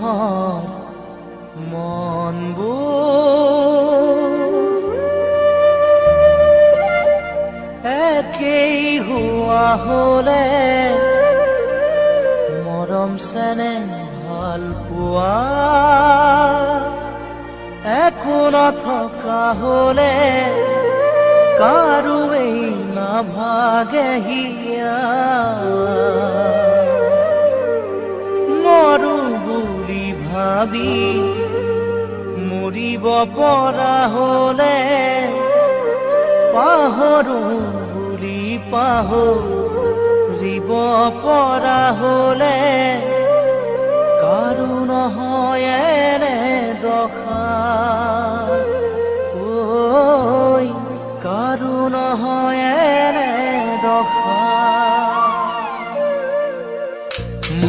মানুহৰ মনবোৰ একেই হোৱা হ'লে মৰম চেনেহ ভাল পোৱা একো নথকা হ'লে কাৰোৱেই নাভাগে হিয়া মৰো বুলি ভাবি মৰিব পৰা হ'লে পাহৰো বুলি পাহৰিব পৰা হ'লে কাৰো নহয় এনে দশা ঐ কাৰো নহয় এনে দশা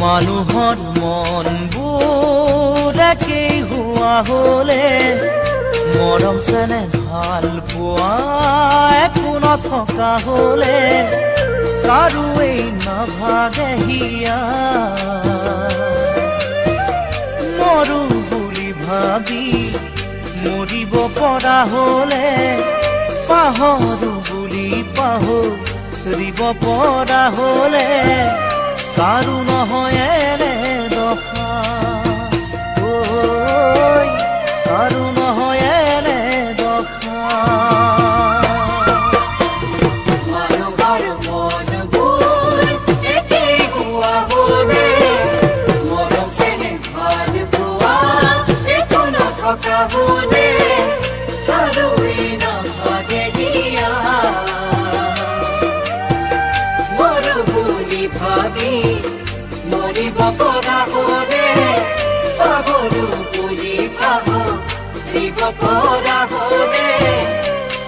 মানুহৰ মনবোৰ একেই হোৱা হ'লে মৰম চেনেহ ভাল পোৱা একো নথকা হ'লে কাৰোৱেই নাভাগে হিয়া মৰো বুলি ভাবি মৰিব পৰা হ'লে পাহৰো বুলি পাহৰিব পৰা হ'লে কাৰো নহয় এনে দশা ঐ কাৰো নহয় এনে দশা মানুহৰ মনবোৰ একেই হোৱা হ'লে মৰম চেনেহ ভাল পোৱা একো নথকা হ'লে কাৰোৱেই নাভাগে হিয়া মৰো বুলি ভাবি মৰিব পৰা হ'লে পাহৰো বুলি পাহৰিব পৰা হ'লে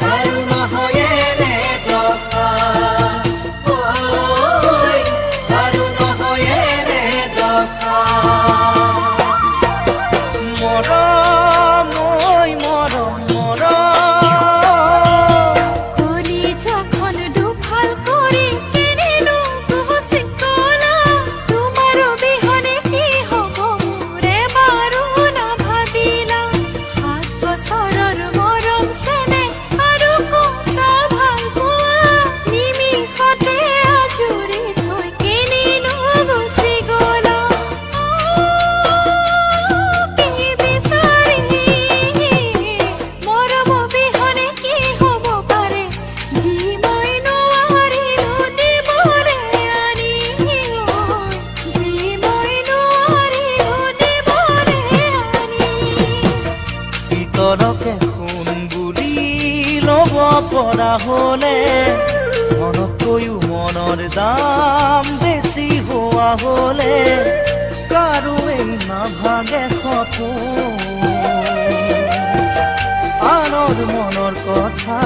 কাৰো নহয় এনে দশা ঐ কাৰো নহয় এনে দশা মৰম ঐ মৰম মৰম কলিজাখন দুফাল কৰি কিনিলো তুহসী কলা তোমাৰ অবিহনে কি হ'ব মোৰে বাৰু নাভাবিলা ৭ বছৰৰ মৰম চেনেহ আৰু কথা ভাল পোৱা নিমিষতে আজৰি থৈ কিনিলো গুচি গলা কি বিচাৰি মৰম অবিহনে কি হ'ব পাৰে যি মই নোৱাৰিলো দিবলে আনি যি মই নোৱাৰিলো দিবলে আনি ভিতৰকে সোণ বুলি ল'ব পৰা হ'লে মনতকৈও মনৰ দাম বেছি হোৱা হ'লে কাৰোৱেই নাভাগে সপোন আনৰ মনৰ কথা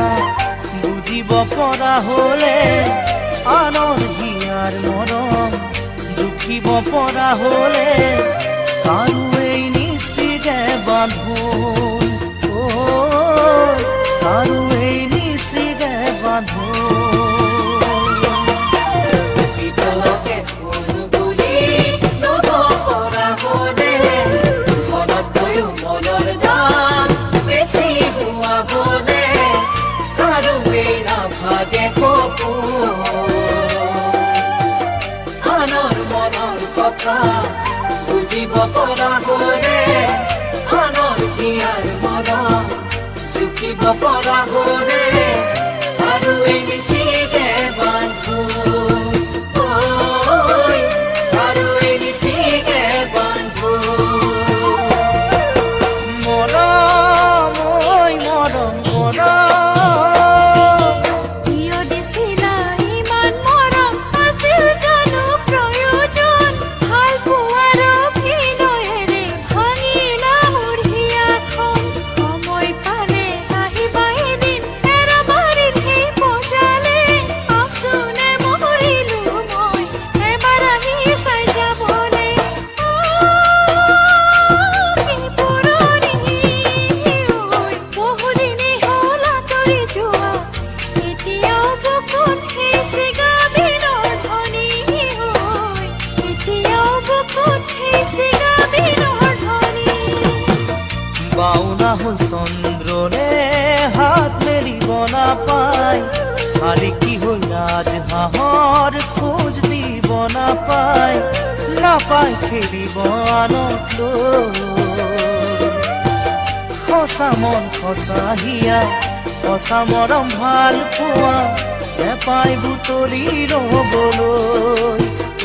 বুজিব পৰা হ'লে আনৰ হিয়াৰ মৰম জুখিব পৰা হ'লে কাৰোৱেই নিচিগে বান্ধোন ঐ কাৰোৱেই নিচিগে বান্ধোন ভিতৰকে সোণ বুলি ল'ব পৰা হ'লে মনতকৈও মনৰ দাম বেছি হোৱা হ'লে কাৰোৱেই নাভাগে সপোন আনৰ মনৰ কথা বুজিব পৰা হ'লে আনৰ হিয়াৰ মৰম জুখিব পৰা হ'লে কাৰোৱেই নিচিগে বান্ধোন ঐ কাৰোৱেই নিচিগে বান্ধোন মৰম ঐ মৰম মৰম কিয় দিছিলা ইমান মৰম আছিল জানো প্ৰয়োজন ভাল পোৱাৰ অভিনয়েৰে ভাঙিলা মোৰ হিয়াখন সময় পালে আহিবা এদিন পাওনা হল চন্দ্ৰৰে হাত মেলিব নাপায় খালি কি হ'ল ৰাজহাঁহৰ খোজ দিব নাপায় নাপায় খেলিব আনক সঁচা মন সঁচা হিয়া সঁচা মৰম ভাল পোৱা নেপায় বুটলি ৰ'বলৈ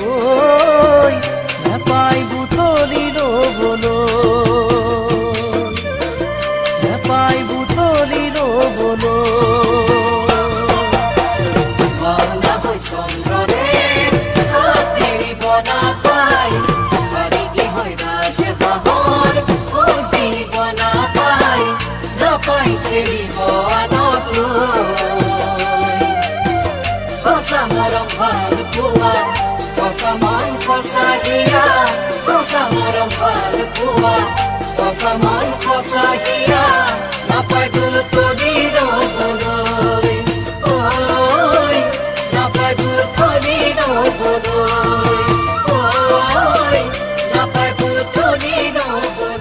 ঐ নেপায় বুটলি ৰ'বলৈ নেপায় বুটলি ৰ'বলৈ পাওনা হৈ চন্দ্ৰৰে হাত মেলিব নাপায় খালি কি হয় ৰাজহাঁহৰ খোজ দিব নাপায় নাপায় খেলিব আনক সঁচা মৰম ভাল পোৱা সঁচা মন সঁচা হিয়া সঁচা মৰম ভাল পোৱা সঁচা মন সঁচা হিয়া নাপায় বুটলি ৰ'বলৈ ঐ নাপায় বুটলি ৰ'বলৈ ঐ নাপায় বুটলি ৰ'বলৈ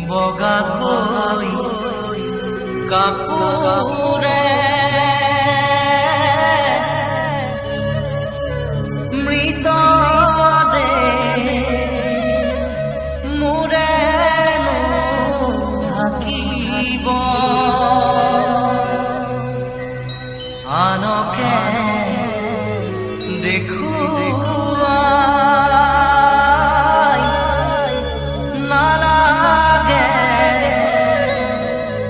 বগাকৈ কাপোৰে মৃতদেহ মোৰেনো থাকিব আনকে দেখুৱাই নালাগে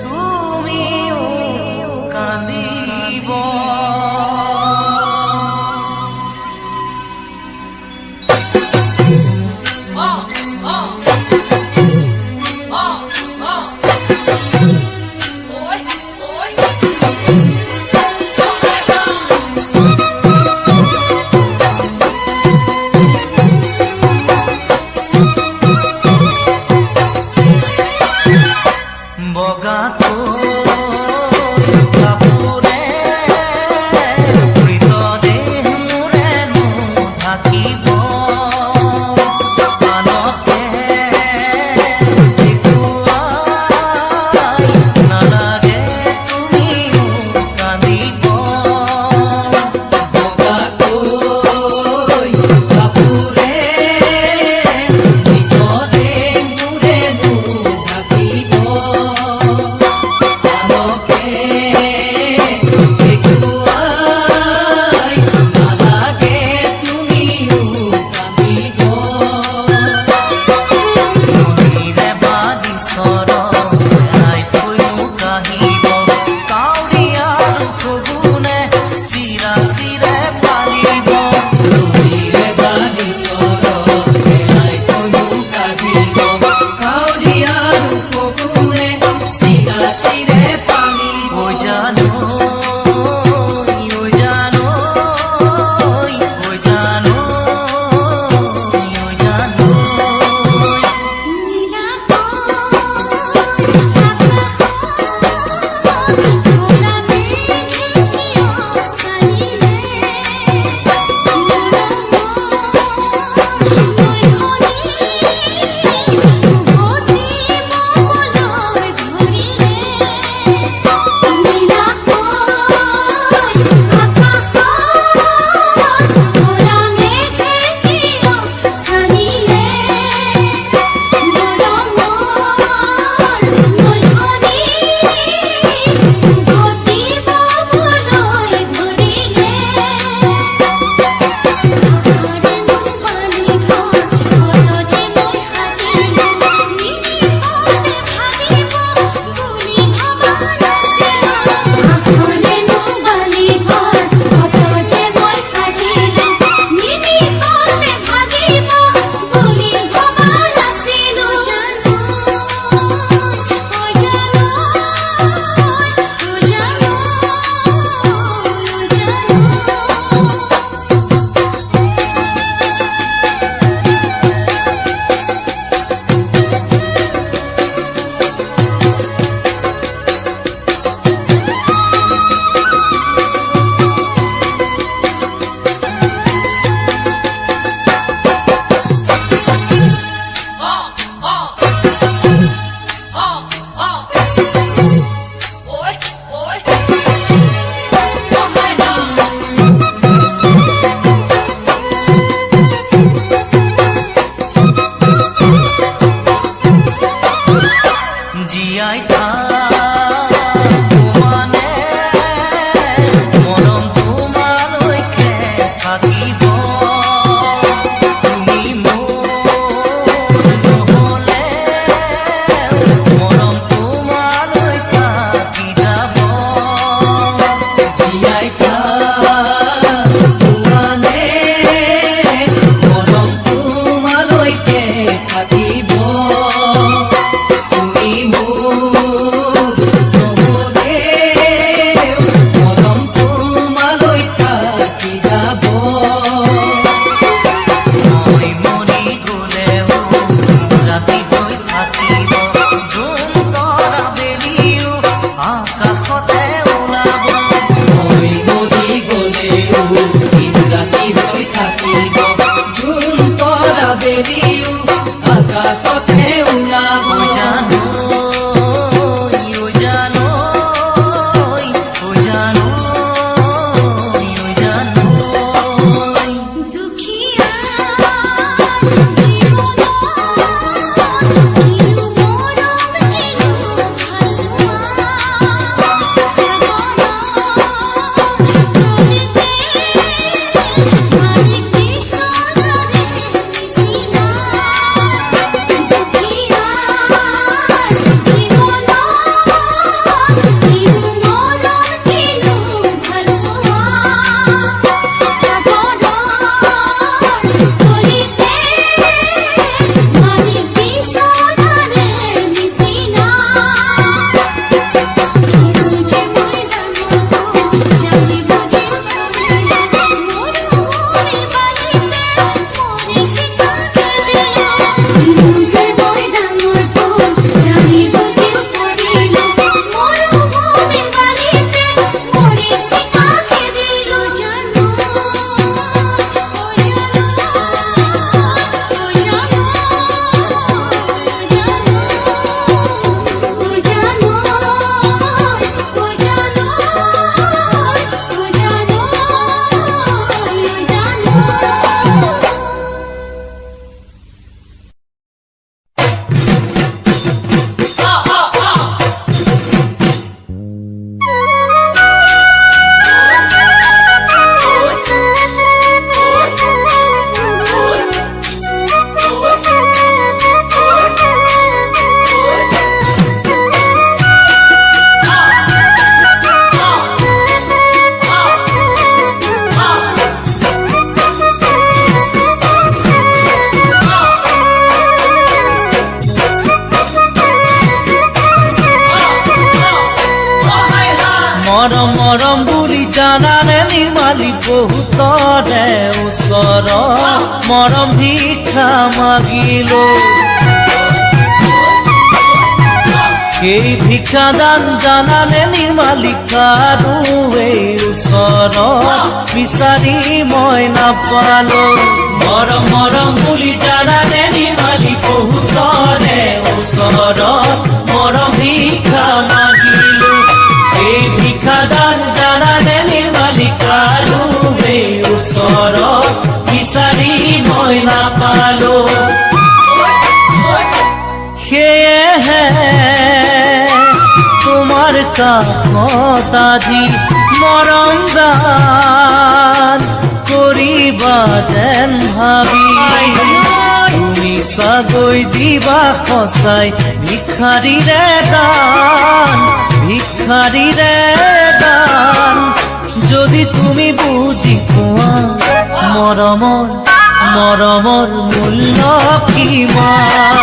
তুমিও কান্দিব মৰম বুলি জানানে নিৰ্মালি বহুতৰে ওচৰত মৰম ভিক্ষা মাগিলো সেই ভিক্ষাদান জানানে নিৰ্মালি কাৰোৱে ওচৰত বিচাৰি মই নাপালো মৰম মৰম বুলি জানানে নিৰ্মালি বহুতৰে ওচৰত মৰম ভিক্ষা মাগিলো এই ভিক্ষাদান জানানে নিৰ্মালি কাৰোৱে ওচৰত বিচাৰি মই নাপালো সেয়েহে তোমাৰ কাষত আজি মৰম দান কৰিবা যেন ভাবি তুমি চাগৈ দিবা সঁচাই ভিক্ষাৰীৰে দান যদি তুমি বুজি পোৱা মৰমৰ মূল্য কিমান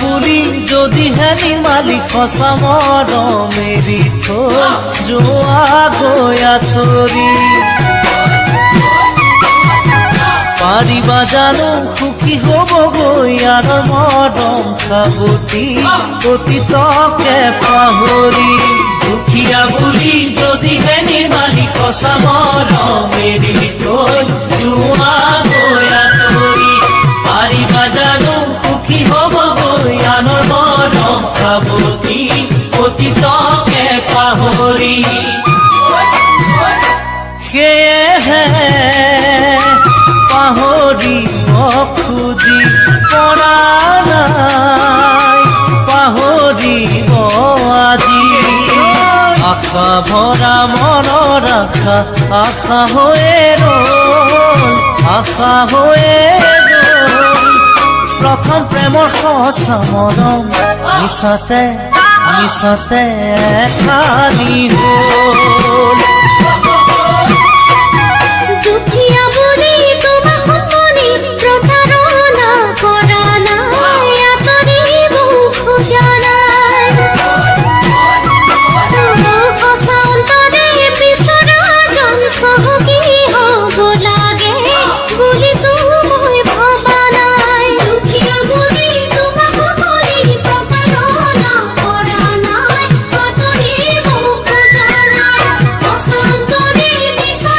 বুলি যদিহে নিৰ্মালি সঁচা মৰম এৰি থৈ যোৱা গৈ আঁতৰি পাৰিবা জানো সুখী হ'বগৈ আৰু মৰম সাৱতি অতীতকে পাহৰি দুখীয়া বুলি যদিহে নিৰ্মালি সঁচা মৰম এৰি থৈ যোৱা গৈ আঁতৰি পাৰিবা জানো সুখী হ'বগৈ আনৰ মৰম সাৱতি অতীতকে পাহৰি সেয়েহে পাহৰিব খুজি পৰা নাই পাহৰিব আজি আশা ভৰা মনৰ আশা হৈয়ে ৰ'ল প্ৰথম প্ৰেমৰ সঁচা মৰম মিছাতে খালি হ'ল দুখীয়া বুলি তোমাক শুনি প্ৰতাৰণা কৰা নাই আঁতৰিব খোজা নাই সঁচা অন্তৰে বিচৰা জন চহকী হ'ব লাগে বুলি মই ভবা নাই দুখীয়া বুলি তোমাক শুনি প্ৰতাৰণা কৰা নাই আঁতৰিব খোজা নাই সঁচা অন্তৰে বিচৰা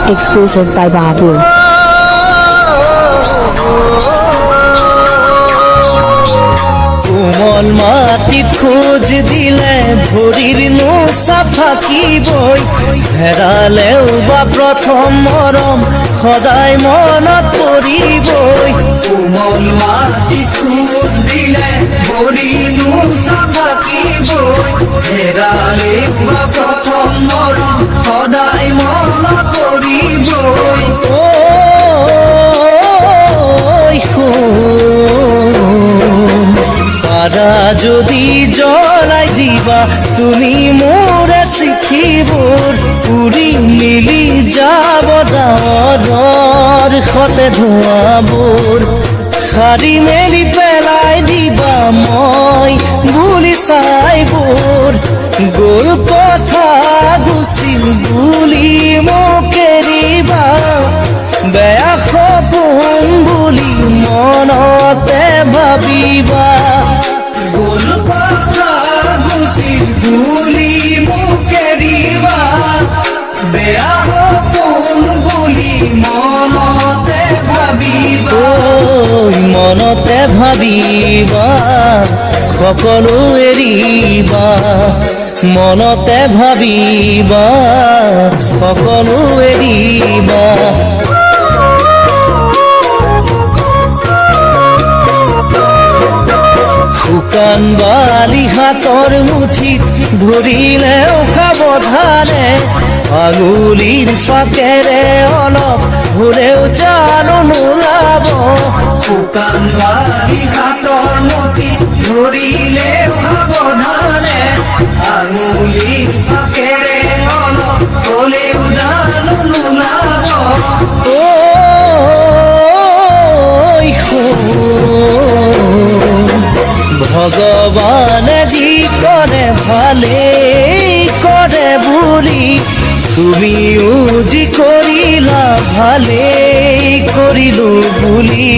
Exclusive by Babu. কোমল মাটিত খোঁজ দিলে ভৰিৰ নোচা থাকিবই হেৰালেও বা প্ৰথম মৰম সদায় মনত পৰিবই কোমল মাটিত খোঁজ দিলে ভৰিৰ নোচা থাকিবই হেৰালেও বা প্ৰথম মৰম সদায় মনত পৰিবই পাৰা যদি জ্বলাই দিবা তুমি মোৰে চিঠিবোৰ উৰি মিলি যাব ডাৱৰৰ সতে ধোঁৱাবোৰ সাৰি মেলি পেলাই দিবা মই বুলি চাইবোৰ গ'ল কথা গুচিল বুলি মোক এৰিবা বেয়া সপোন বুলি মনতে ভাবিবা গ'ল কথা গুচিল বুলি মোক এৰিবা বেয়া সপোন বুলি মনতে ভাবিবা মনতে ভাবিবা সকলো এৰিবা মনতে ভাবিবা সকলো এৰিবা শুকান বালি হাতৰ মুঠিত ধৰিলেও সাৱধানে আঙুলিৰ ফাকেৰে অলপ ভুলেও জানো নোলাব শুকান বালি হাতৰ মুঠিত ধৰিলেও সাৱধানে আঙুলিৰ ফাকেৰে অলপ ভুলেও জানো নোলাব ভগৱানে যি কৰে ভালেই কৰে বুলি তুমিও যি কৰিলা ভালেই কৰিলো বুলি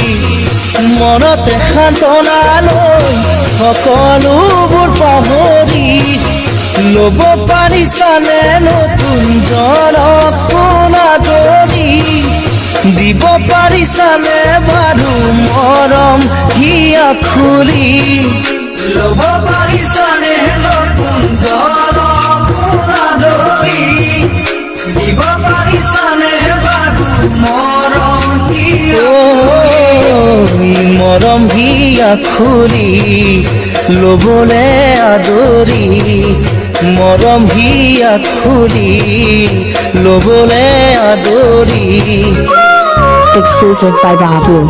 মনতে সান্তনা লৈ সকলোবোৰ পাহৰি ল'ব পাৰিছানে নতুন জনক সোণা ধৰি দিব পাৰিছানে বাৰু মৰম হিয়া খুলি ল'ব পাৰিছানে নতুন জনক সোণা ধৰি দিব পাৰিছানে বাৰু মৰম হিয়া খুলি ল'বলে আদৰি মৰম হিয়া খুলি ল'বলে আদৰি Exclusive by Babu.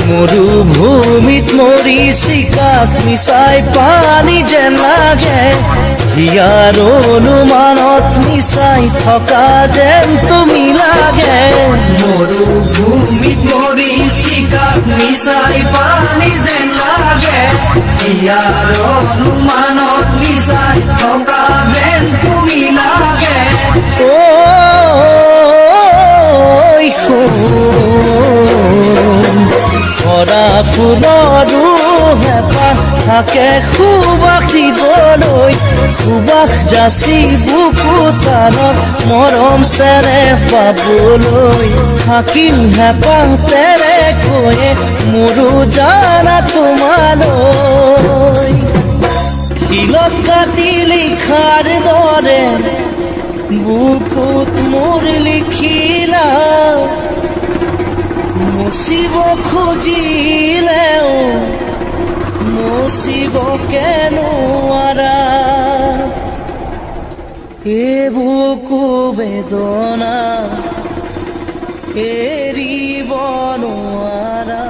মৰুভূমিত মৰিচিকাত মিছাই পানী যেন লাগে হিয়াৰ অনুমানত মিছাই থকা যেন তুমি লাগে মৰুভূমিত মৰিচিকাত মিছাই পানী যেন লাগে হিয়াৰ অনুমানত মিছাই থকা যেন তুমি লাগে ভৰা ফুলৰো হেঁপাহ থাকে সুবাস দিবলৈ সুবাস যাচি বুকুতানত মৰম চেৰে পাবলৈ থাকিল হেঁপাহ তেৰে কৈয়ে মোৰো জানা তোমালৈ শিলত কাটি লিখাৰ দৰে বুকুত মোৰ লিখিলা মুচিব খুজিলেও মুচিব কেনোৱাৰা এবুকু বেদনা এৰিব নোৱাৰা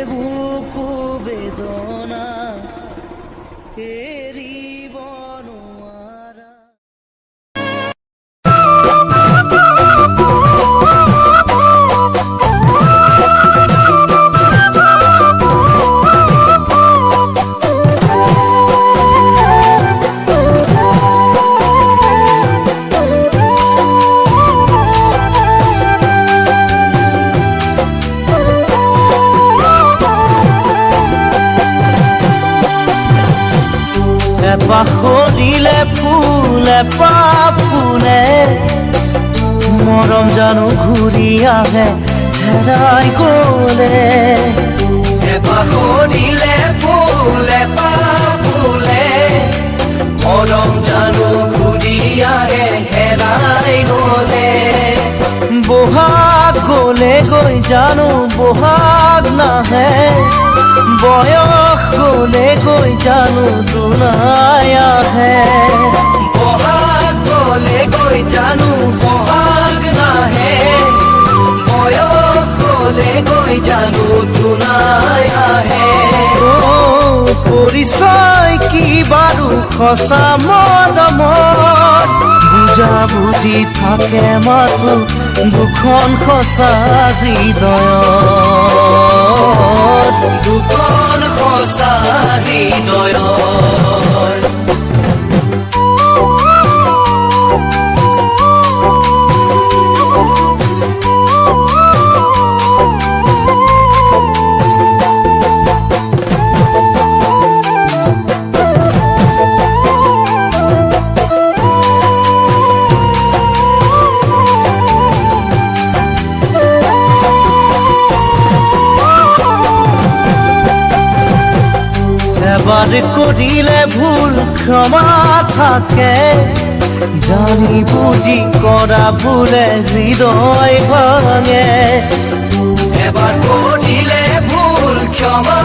বুকু বেদনা এৰিব নোৱাৰা। পাখৰিলে ফুলে ফুলে মৰম জানো ঘূৰি আহে হেৰাই গলে। পাখৰিলে ফুলে ফুলে মৰম জানো ঘূৰি আহে হেৰাই গলে। বহাগ গলে গৈ জানো বহাগ নাহে, বয়স গলে গৈ জানো দুনাই আহে। বহাগ গলে গৈ জানো বহাগ নাহে, বয়স গলে গৈ জানো দুনাই আহে। পৰিচয় কি বাৰু সঁচা মৰমত, বুজা বুজি থাকে মাথো দুখন সঁচা হৃদয়ত, দুখন সঁচা হৃদয়ত। এবাৰ কৰিলে ভুল ক্ষমা থাকে, জানি বুজি কৰা ভুলে হৃদয় ভাঙে। এবাৰ কৰিলে ভুল ক্ষমা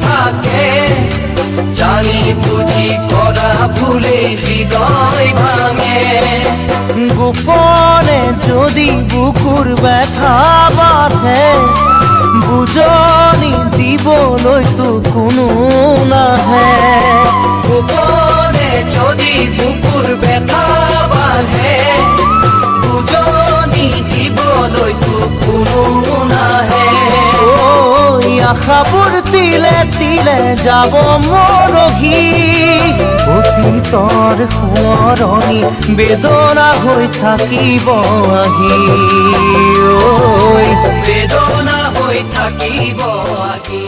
থাকে, জানি বুজি কৰা ভুলে হৃদয় ভাঙে। গোপনে যদি বুকুৰ ব্যথা বাঢ়ে, বুজনি দিবলৈতো কোনো নাহে। গোপনে যদি বুকুৰ ব্যথা বাঢ়ে, বুজনি দিবলৈতো কোনো নাহে। আশাবোৰ তিলে তিলে যাব মৰহি, অতীতৰ সোঁৱৰণি বেদনা হৈ থাকিব আহি। বেদনা হৈ থাকিব আহি।